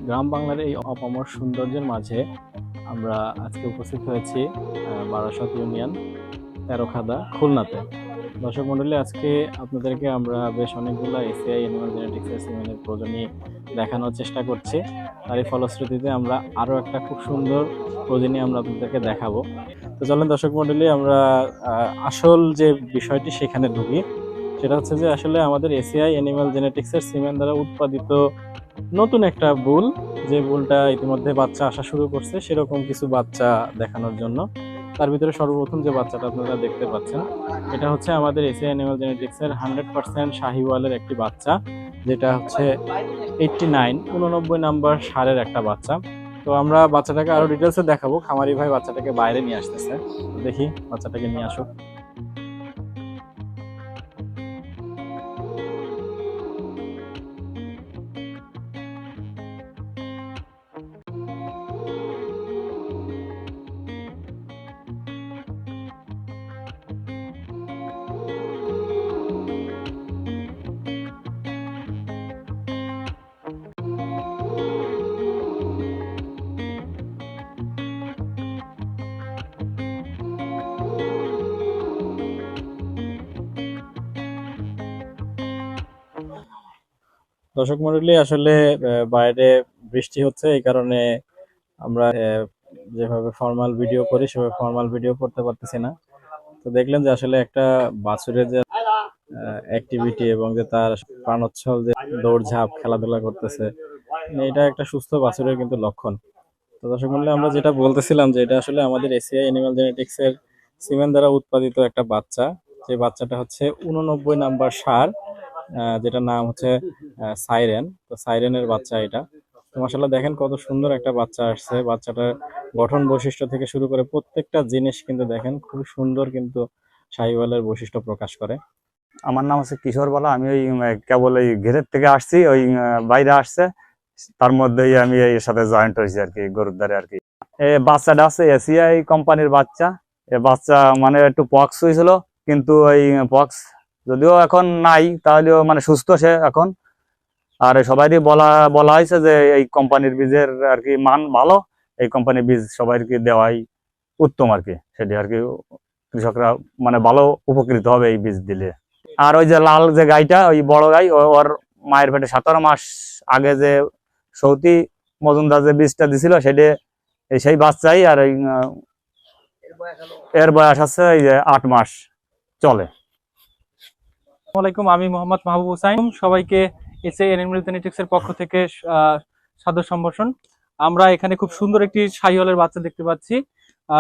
গ্রাম বাংলার এই অপামর সৌন্দর্যের মাঝে আমরা আজকে উপস্থিত হয়েছি বারাসত ইউনিয়ন তেরোখাদা খুলনাতে। দর্শক মন্ডলী, আজকে আপনাদেরকে আমরা বেশ অনেকগুলো এসিআই অ্যানিমাল জেনেটিক্সের সিমেন্টের প্রজনী দেখানোর চেষ্টা করছি। তারই ফলশ্রুতিতে আমরা আরও একটা খুব সুন্দর প্রজনী আমরা আপনাদেরকে দেখাবো। তো চলেন দর্শক মন্ডলী, আমরা আসল যে বিষয়টি সেখানে ঢুকি। সেটা হচ্ছে যে আসলে আমাদের এসিআই অ্যানিমাল জেনেটিক্সের সিমেন্ট দ্বারা উৎপাদিত নতুন একটা বুল, যে বুলটা ইতিমধ্যে বাচ্চা আসা শুরু করছে, সেরকম কিছু বাচ্চা দেখানোর জন্য। তার ভিতরে সর্বপ্রথম যে বাচ্চাটা আপনারা দেখতে পাচ্ছেন, এটা হচ্ছে আমাদের এসিআই অ্যানিমাল জেনেটিক্সের 100% শাহিওয়ালের একটি বাচ্চা, যেটা হচ্ছে 89 নাম্বার সারের একটা বাচ্চা। তো আমরা বাচ্চাটাকে আরো ডিটেলসে দেখাবো। খামারি ভাই বাচ্চাটাকে বাইরে নিয়ে আসতেছে, দেখি বাচ্চাটাকে নিয়ে আসুক। দর্শক মন্ডলী, আসলে বাইরে বৃষ্টি হচ্ছে, এই কারণে আমরা যেভাবে ফর্মাল ভিডিও করি সেভাবে ফর্মাল ভিডিও করতে পারতেছি না। তো দেখলেন যে আসলে একটা বাছুরের যে অ্যাক্টিভিটি এবং যে তার প্রাণোচ্ছল যে দৌড়ঝাঁপ খেলাধুলা করতেছে, এটা একটা সুস্থ বাছুরের কিন্তু লক্ষণ। তো দর্শক মন্ডলী, আমরা যেটা বলতেছিলাম যে এটা আসলে আমাদের এসিআই অ্যানিমাল জেনেটিক্স এর সিমেন্ট দ্বারা উৎপাদিত একটা বাচ্চা। যে বাচ্চাটা হচ্ছে 89 নাম্বার ষাঁড়, যেটার নাম হচ্ছে সাইরেন। তো সাইরেনের বাচ্চা এটা। তো মাশাআল্লাহ, দেখেন কত সুন্দর একটা বাচ্চা আসছে। বাচ্চাটার গঠন বৈশিষ্ট্য থেকে শুরু করে প্রত্যেকটা জিনিস কিন্তু দেখেন খুব সুন্দর, কিন্তু শাহিওয়ালের বৈশিষ্ট্য প্রকাশ করে। আমার নাম হচ্ছে কিশোর বালা। আমি ওই কেবল এই ঘেরের থেকে আসছি, ওই বাইরে আসছে, তার মধ্যেই আমি এর সাথে জয়েন্ট হয়েছি আর কি, গরুর দ্বারে আর কি। এই বাচ্চাটা আছে এসিআই কোম্পানির বাচ্চা। এই বাচ্চা মানে একটু পক্স হয়েছিল, কিন্তু ওই পক্স যদিও এখন নাই, তাহলেও মানে সুস্থ সে এখন। আর সবাইকে বলা বলা হয়েছে যে এই কোম্পানির বীজের আর কি মান ভালো, এই কোম্পানির বীজ সবাইকে দেওয়াই উত্তম আর কি। সেটি আর কি কৃষকরা মানে ভালো উপকৃত হবে এই বীজ দিলে। আর ওই যে লাল যে গাইটা, ওই বড় গাই, ওর মায়ের পেটে 17 মাস আগে যে সৌতি মজুমদার যে বীজটা দিছিল, সেটা সেই বাচ্চাই। আর ওই এর বয়স আছে এই যে 8 মাস চলে। আসসালামু আলাইকুম, আমি মোহাম্মদ মাহবুব হুসাইন। সবাইকে এসিআই অ্যানিমাল জেনেটিক্স এর পক্ষ থেকে সাদর সম্ভাষণ। আমরা এখানে খুব সুন্দর একটি শাহিওয়ালের বাচ্চা দেখতে পাচ্ছি।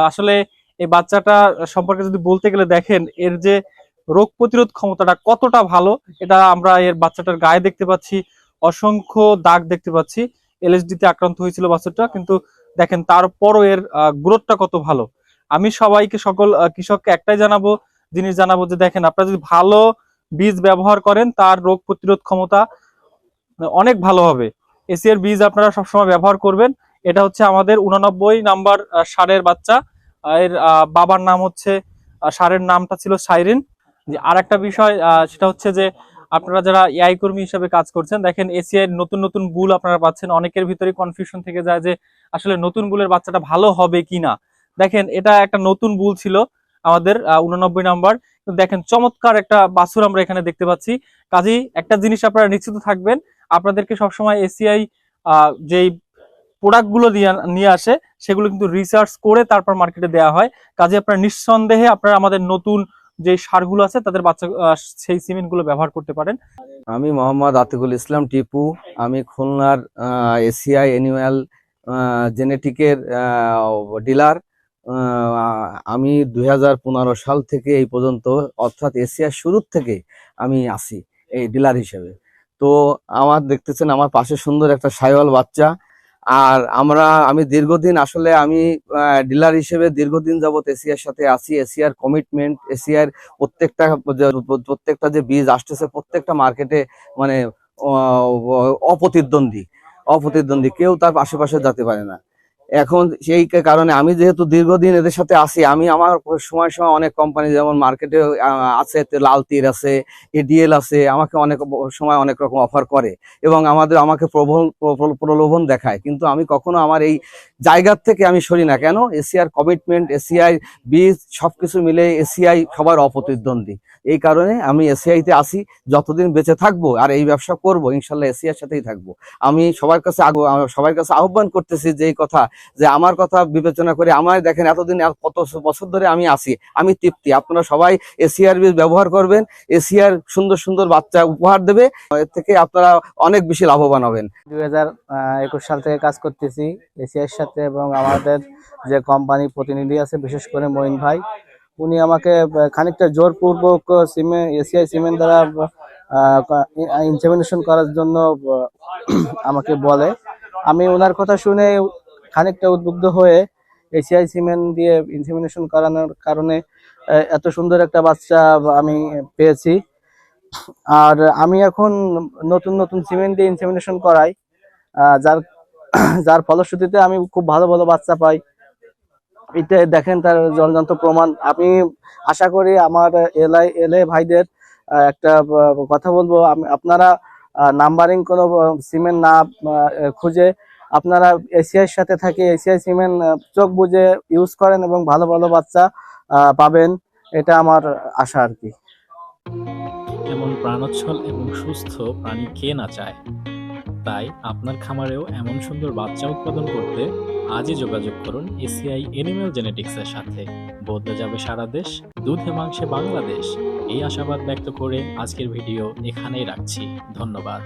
আসলে এই বাচ্চাটা সম্পর্কে যদি বলতে গেলে, দেখেন এর যে রোগ প্রতিরোধ ক্ষমতাটা কতটা ভালো, এটা আমরা এর বাচ্চাটার গায়ে দেখতে পাচ্ছি। অসংখ্য দাগ দেখতে পাচ্ছি। এলএসডি তে আক্রান্ত হয়েছিল বাচ্চাটা, কিন্তু দেখেন তারপরও এর গ্রোথটা কত ভালো। আমি সবাইকে, সকল কৃষককে একটাই জিনিস জানাবো যে দেখেন, আপনারা যদি ভালো বীজ ব্যবহার করেন, তার রোগ প্রতিরোধ ক্ষমতা অনেক ভালো হবে। এসিআর বীজ আপনারা সবসময় ব্যবহার করবেন। এটা হচ্ছে আমাদের 89 নাম্বার ষাঁড়ের বাচ্চা। এর বাবার নাম হচ্ছে, ষাঁড়ের নামটা ছিল সাইরেন। যে আর একটা বিষয়, সেটা হচ্ছে যে আপনারা যারা এআই কর্মী হিসেবে কাজ করছেন, দেখেন এসিআই নতুন নতুন বুল আপনারা পাচ্ছেন। অনেকের ভিতরে কনফিউশন থেকে যায় যে আসলে নতুন বুলের বাচ্চাটা ভালো হবে কিনা। দেখেন এটা একটা নতুন বুল ছিল আমাদের 89 নাম্বার। দেখেন চমৎকার একটা বাছুর আমরা এখানে দেখতে পাচ্ছি। কাজেই একটা জিনিস আপনারা নিশ্চিত থাকবেন, আপনাদেরকে সবসময় এসিআই যেই প্রোডাক্ট গুলো নিয়ে আসে, সেগুলো কিন্তু রিসার্চ করে তারপর মার্কেটে দেওয়া হয়। কাজে আপনারা নিঃসন্দেহে আপনারা আমাদের নতুন যে সারগুলো আছে তাদের বাচ্চা সেই সিমেন্ট গুলো ব্যবহার করতে পারেন। আমি মোহাম্মদ আতিকুল ইসলাম টিপু। আমি খুলনার এসিআই অ্যানিম্যাল জেনেটিকের ডিলার। আমি 2015 সাল থেকে এই পর্যন্ত, অর্থাৎ এশিয়ার শুরুর থেকে আমি আছি এই ডিলার হিসেবে। তো আমার দেখতেছেন আমার পাশে সুন্দর একটা শাহিওয়াল বাচ্চা। আর আমি দীর্ঘদিন, আসলে আমি ডিলার হিসেবে দীর্ঘদিন যাবত এশিয়ার সাথে আছি। এশিয়ার কমিটমেন্ট, এশিয়ার প্রত্যেকটা যে বীজ আসতেছে প্রত্যেকটা মার্কেটে মানে অপ্রতিদ্বন্দ্বী, কেউ তার আশেপাশে যেতে পারে না। এখন সেই কারণে আমি যেহেতু দীর্ঘদিন এদের সাথে আছি, আমি আমার সময় সময় অনেক কোম্পানি যেমন মার্কেটে আছে, লাল তীর আছে, এডিএল আছে, আমাকে অনেক সময় অনেক রকম অফার করে এবং আমাকে প্রলোভন দেখায়, কিন্তু আমি কখনো আমার এই জায়গার থেকে আমি সরি না। কেন? এসিআর কমিটমেন্ট, এসিআই বীজ সবকিছু মিলে এসিআই সবার অপ্রতিদ্বন্দ্বী। এই কারণে আমি এসিআইতে আসি, যতদিন বেঁচে থাকবো আর এই ব্যবসা করব ইনশাল্লাহ এসিআর সাথেই থাকবো। আমি সবার কাছে আহ্বান করতেছি যে এই কথা, যে আমার কথা বিবেচনা করে আমায় দেখেন, এতদিন কত বছর ধরে আমি আছি, আমি তৃপ্তি। আপনারা সবাই এসিআর বীজ ব্যবহার করবেন, এসিআর সুন্দর সুন্দর বাচ্চা উপহার দেবে, এর থেকে আপনারা অনেক বেশি লাভবান হবেন। 2021 সাল থেকে কাজ করতেছি এসিআইয়ের সাথে, এবং আমাদের যে কোম্পানি প্রতিনিধি আছে বিশেষ করে মঈন ভাই, উনি আমাকে খানিকটা জোরপূর্বক এসিআই সিমেন্ট দ্বারা ইনসেমিনেশন করার জন্য আমাকে বলে। আমি ওনার কথা শুনে খানিকটা উদ্বুদ্ধ হয়ে এসিআই সিমেন্ট দিয়ে ইনসেমিনেশন করানোর কারণে এত সুন্দর একটা বাচ্চা আমি পেয়েছি। আর আমি এখন নতুন নতুন সিমেন্ট দিয়ে ইনসেমিনেশন করাই, যার ফলশ্রুতিতে আমি খুব ভালো ভালো বাচ্চা পাই। এটা দেখেন তার জ্বলন্ত প্রমাণ। আমি আশা করি আমার এলএ ভাইদের একটা কথা বলবো, আপনারা নাম্বারিং কোনো সিমেন্ট না খুঁজে আপনারা এসিআইয়ের সাথে থাকে এসিআই সিমেন্ট চোখ বুঝে ইউজ করেন এবং ভালো ভালো বাচ্চা পাবেন, এটা আমার আশা আর কি। এমন প্রাণোচ্ছল এবং সুস্থ প্রাণী কে না চায়? তাই আপনার খামারেও এমন সুন্দর বাচ্চা উৎপাদন করতে আজই যোগাযোগ করুন এসিআই এনিম্যাল জেনেটিক্সের সাথে। বদলে যাবে সারা দেশ, দুধে মাংসে বাংলাদেশ। এই আশাবাদ ব্যক্ত করে আজকের ভিডিও এখানেই রাখছি। ধন্যবাদ।